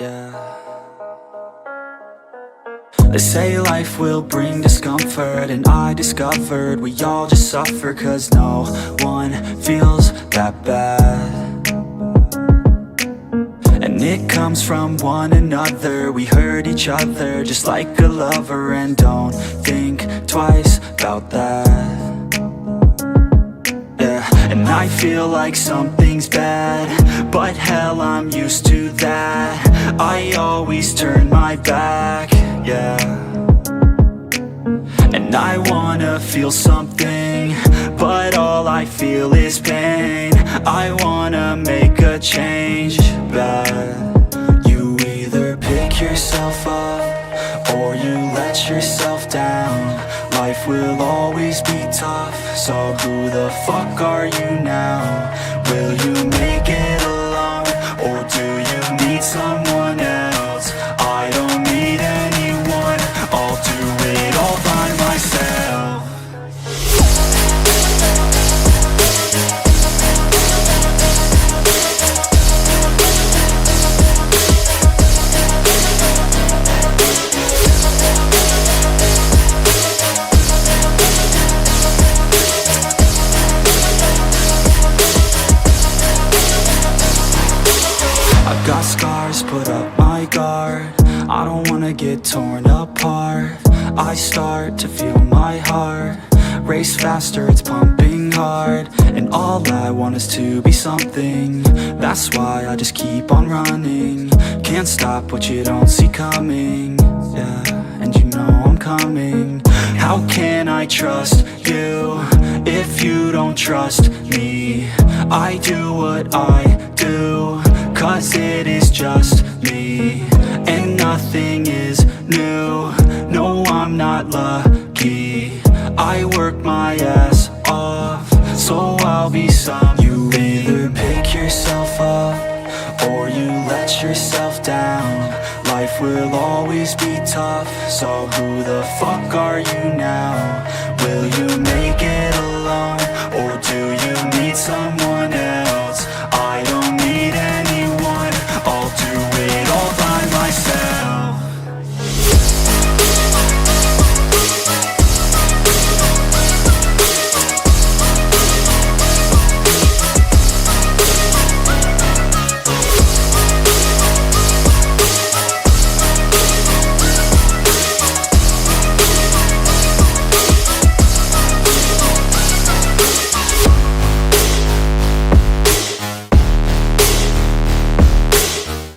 yeah. They say life will bring discomfort, and I discovered we all just suffer, 'cause no one feels that bad. And it comes from one another. We hurt each other just like a lover, and don't think twice about that. And I feel like something's bad, but hell, I'm used to that. I always turn my back, yeah. And I wanna feel something, but all I feel is pain. I wanna make a change, but you either pick yourself up or you let yourself down. Life will always be tough, so who the fuck are you now? Will you make it alone, or do you need someone else? I don't need anyone, I'll do it all by myself. Got scars, put up my guard. I don't wanna get torn apart. I start to feel my heart race faster, it's pumping hard. And all I want is to be something. That's why I just keep on running. Can't stop what you don't see coming, yeah, and you know I'm coming. How can I trust you if you don't trust me? I do what I do 'cause it is just me, and nothing is new. No, I'm not lucky. I work my ass off, so I'll be some. You either pick yourself up or you let yourself down. Life will always be tough, so who the fuck are you now? Will you make